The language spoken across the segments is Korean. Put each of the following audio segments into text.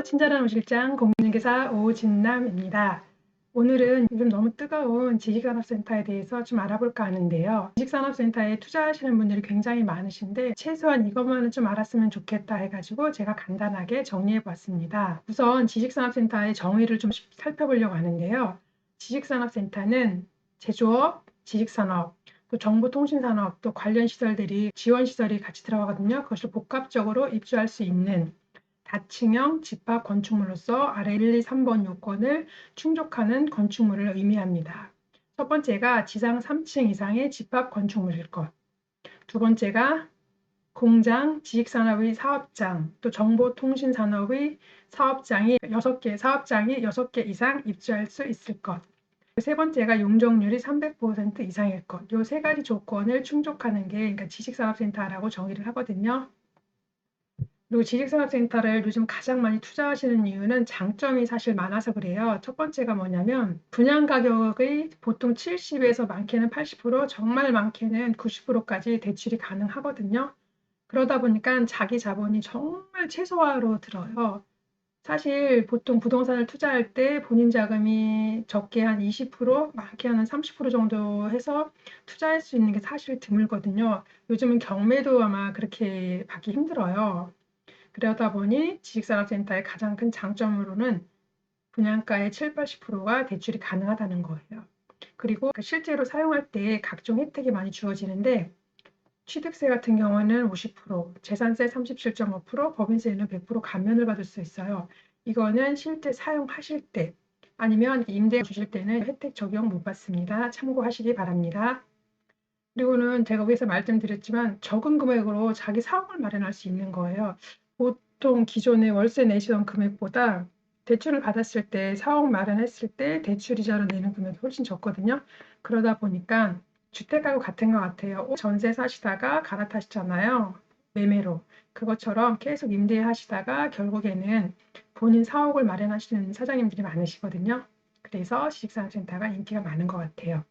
친절한 오실장 공인중개사 오진남입니다. 오늘은 요즘 너무 뜨거운 지식산업센터에 대해서 좀 알아볼까 하는데요. 지식산업센터에 투자하시는 분들이 굉장히 많으신데 최소한 이것만은 좀 알았으면 좋겠다 해가지고 제가 간단하게 정리해 봤습니다. 우선 지식산업센터의 정의를 좀 살펴보려고 하는데요. 지식산업센터는 제조업, 지식산업, 또 정보통신산업, 또 관련 시설들이 지원시설이 같이 들어가거든요. 그것을 복합적으로 입주할 수 있는 다층형 집합 건축물로서 아래 1, 2, 3번 요건을 충족하는 건축물을 의미합니다. 첫 번째가 지상 3층 이상의 집합 건축물일 것. 두 번째가 공장, 지식산업의 사업장, 또 정보통신산업의 사업장이 6개 이상 입주할 수 있을 것. 세 번째가 용적률이 300% 이상일 것. 이 세 가지 조건을 충족하는 게 그러니까 지식산업센터라고 정의를 하거든요. 그리고 지식산업센터를 요즘 가장 많이 투자하시는 이유는 장점이 사실 많아서 그래요. 첫 번째가 뭐냐면 분양 가격의 보통 70에서 많게는 80%, 정말 많게는 90%까지 대출이 가능하거든요. 그러다 보니까 자기 자본이 정말 최소화로 들어요. 사실 보통 부동산을 투자할 때 본인 자금이 적게 한 20%, 많게 한 30% 정도 해서 투자할 수 있는 게 사실 드물거든요. 요즘은 경매도 아마 그렇게 받기 힘들어요. 그러다 보니 지식산업센터의 가장 큰 장점으로는 분양가의 7, 80%가 대출이 가능하다는 거예요. 그리고 실제로 사용할 때 각종 혜택이 많이 주어지는데 취득세 같은 경우는 50%, 재산세 37.5%, 법인세는 100% 감면을 받을 수 있어요. 이거는 실제 사용하실 때 아니면 임대 주실 때는 혜택 적용 못 받습니다. 참고하시기 바랍니다. 그리고는 제가 위에서 말씀드렸지만 적은 금액으로 자기 사업을 마련할 수 있는 거예요. 보통 기존에 월세 내시던 금액보다 대출을 받았을 때 사업 마련했을 때 대출 이자로 내는 금액이 훨씬 적거든요. 그러다 보니까 주택하고 같은 것 같아요. 전세 사시다가 갈아타시잖아요. 매매로. 그것처럼 계속 임대하시다가 결국에는 본인 사옥을 마련하시는 사장님들이 많으시거든요. 그래서 지식산업센터가 인기가 많은 것 같아요.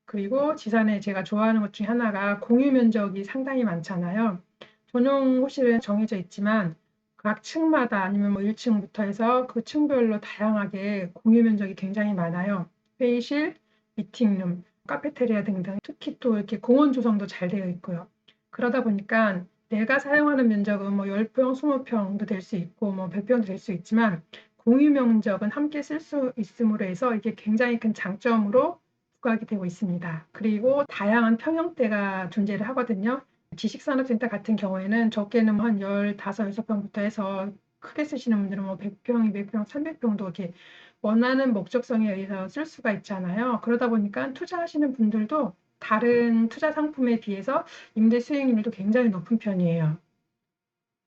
그리고 지산에 제가 좋아하는 것 중에 하나가 공유 면적이 상당히 많잖아요. 전용 호실은 정해져 있지만 각 층마다 아니면 뭐 1층부터 해서 그 층별로 다양하게 공유 면적이 굉장히 많아요. 회의실, 미팅룸, 카페테리아 등등. 특히 또 이렇게 공원 조성도 잘 되어 있고요. 그러다 보니까 내가 사용하는 면적은 뭐 10평, 20평도 될 수 있고 뭐 100평도 될 수 있지만 공유 면적은 함께 쓸 수 있음으로 해서 이게 굉장히 큰 장점으로 부각이 되고 있습니다. 그리고 다양한 평형대가 존재를 하거든요. 지식산업센터 같은 경우에는 적게는 한 15, 6평부터 해서 크게 쓰시는 분들은 뭐 100평, 200평, 300평도 이렇게 원하는 목적성에 의해서 쓸 수가 있잖아요. 그러다 보니까 투자하시는 분들도 다른 투자 상품에 비해서 임대 수익률도 굉장히 높은 편이에요.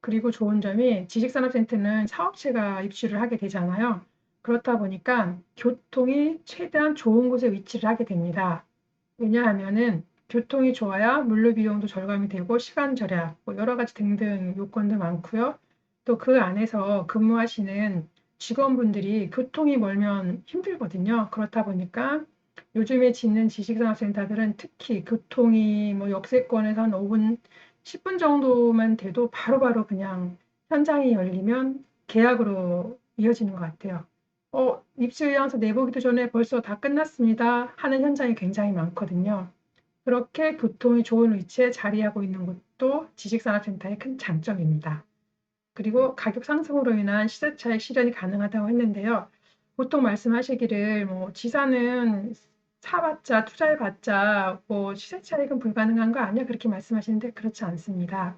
그리고 좋은 점이 지식산업센터는 사업체가 입주를 하게 되잖아요. 그렇다 보니까 교통이 최대한 좋은 곳에 위치를 하게 됩니다. 왜냐하면은 교통이 좋아야 물류 비용도 절감이 되고 시간 절약, 뭐 여러 가지 등등 요건도 많고요. 또 그 안에서 근무하시는 직원분들이 교통이 멀면 힘들거든요. 그렇다 보니까 요즘에 짓는 지식산업센터들은 특히 교통이 뭐 역세권에서 한 5분, 10분 정도만 돼도 바로바로 그냥 현장이 열리면 계약으로 이어지는 것 같아요. 입주 의향서 내보기도 전에 벌써 다 끝났습니다 하는 현장이 굉장히 많거든요. 그렇게 교통이 좋은 위치에 자리하고 있는 것도 지식산업센터의 큰 장점입니다. 그리고 가격 상승으로 인한 시세 차익 실현이 가능하다고 했는데요. 보통 말씀하시기를 뭐 지사는 사봤자 투자해봤자 뭐 시세 차익은 불가능한 거 아니야? 그렇게 말씀하시는데 그렇지 않습니다.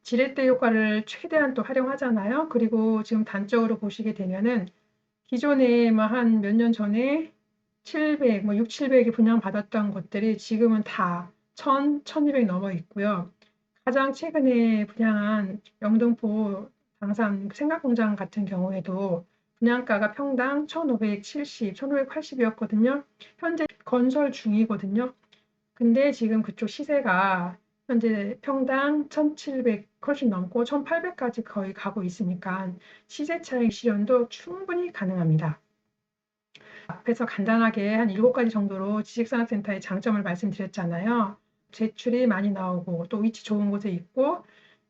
지렛대 효과를 최대한 또 활용하잖아요. 그리고 지금 단적으로 보시게 되면은 기존에 뭐 한 몇 년 전에 700, 뭐 6, 700에 분양받았던 것들이 지금은 다 1000, 1200 넘어 있고요. 가장 최근에 분양한 영등포 당산 생각공장 같은 경우에도 분양가가 평당 1570, 1580이었거든요. 현재 건설 중이거든요. 근데 지금 그쪽 시세가 현재 평당 1700 훨씬 넘고 1800까지 거의 가고 있으니까 시세 차익 실현도 충분히 가능합니다. 앞에서 간단하게 한 7가지 정도로 지식산업센터의 장점을 말씀드렸잖아요. 제출이 많이 나오고 또 위치 좋은 곳에 있고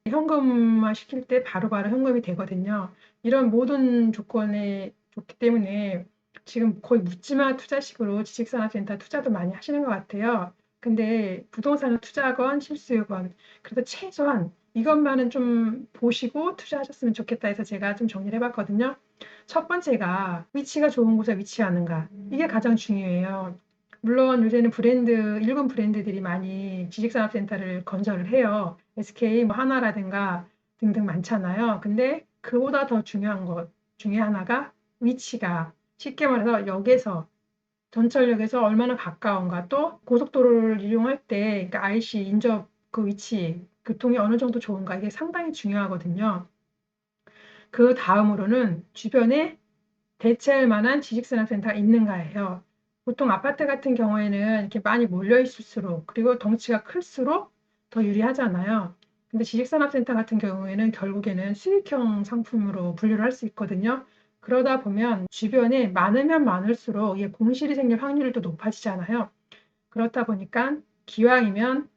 현금화 시킬 때 바로바로 현금이 되거든요. 이런 모든 조건에 좋기 때문에 지금 거의 묻지마 투자식으로 지식산업센터 투자도 많이 하시는 것 같아요. 근데 부동산을 투자건 실수요건 그래도 최소한 이것만은 좀 보시고 투자하셨으면 좋겠다 해서 제가 좀 정리를 해봤거든요. 첫 번째가 위치가 좋은 곳에 위치하는가. 이게 가장 중요해요. 물론 요새는 일군 브랜드들이 많이 지식산업센터를 건설을 해요. SK, 뭐 하나라든가 등등 많잖아요. 근데 그보다 더 중요한 것 중에 하나가 위치가 쉽게 말해서 역에서 전철역에서 얼마나 가까운가 또 고속도로를 이용할 때 그러니까 IC 인접 그 위치 교통이 어느 정도 좋은가 이게 상당히 중요하거든요. 그 다음으로는 주변에 대체할 만한 지식산업센터가 있는가예요. 보통 아파트 같은 경우에는 이렇게 많이 몰려 있을수록 그리고 덩치가 클수록 더 유리하잖아요. 근데 지식산업센터 같은 경우에는 결국에는 수익형 상품으로 분류를 할 수 있거든요. 그러다 보면 주변에 많으면 많을수록 이게 공실이 생길 확률도 높아지잖아요. 그렇다 보니까 기왕이면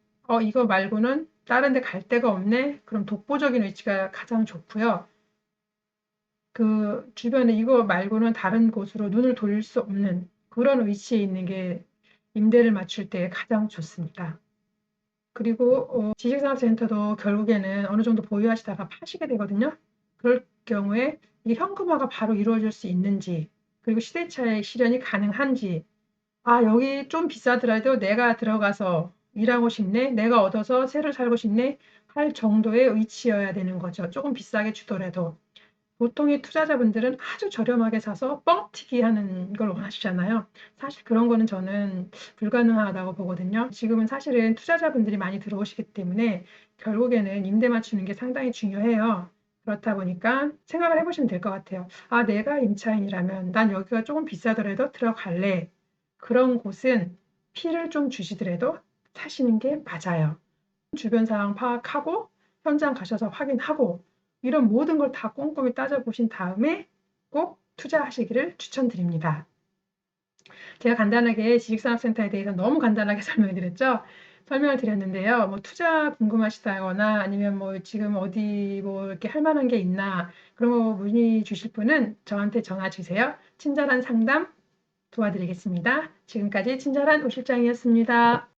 이거 말고는 다른 데 갈 데가 없네. 그럼 독보적인 위치가 가장 좋고요. 그 주변에 이거 말고는 다른 곳으로 눈을 돌릴 수 없는 그런 위치에 있는 게 임대를 맞출 때 가장 좋습니다. 그리고 지식산업센터도 결국에는 어느 정도 보유하시다가 파시게 되거든요. 그럴 경우에 이게 현금화가 바로 이루어질 수 있는지, 그리고 시대차의 실현이 가능한지, 아, 여기 좀 비싸더라도 내가 들어가서 일하고 싶네, 내가 얻어서 새로 살고 싶네 할 정도의 위치여야 되는 거죠. 조금 비싸게 주더라도. 보통의 투자자분들은 아주 저렴하게 사서 뻥튀기 하는 걸 원하시잖아요. 사실 그런 거는 저는 불가능하다고 보거든요. 지금은 사실은 투자자분들이 많이 들어오시기 때문에 결국에는 임대 맞추는 게 상당히 중요해요. 그렇다 보니까 생각을 해보시면 될 것 같아요. 아, 내가 임차인이라면 난 여기가 조금 비싸더라도 들어갈래. 그런 곳은 피를 좀 주시더라도 사시는 게 맞아요. 주변 상황 파악하고 현장 가셔서 확인하고 이런 모든 걸 다 꼼꼼히 따져보신 다음에 꼭 투자하시기를 추천드립니다. 제가 간단하게 지식산업센터에 대해서 너무 간단하게 설명을 드렸죠. 설명을 드렸는데요. 뭐 투자 궁금하시다거나 아니면 뭐 지금 어디 뭐 이렇게 할 만한 게 있나 그런 거 문의 주실 분은 저한테 전화 주세요. 친절한 상담 도와드리겠습니다. 지금까지 친절한 오 실장이었습니다.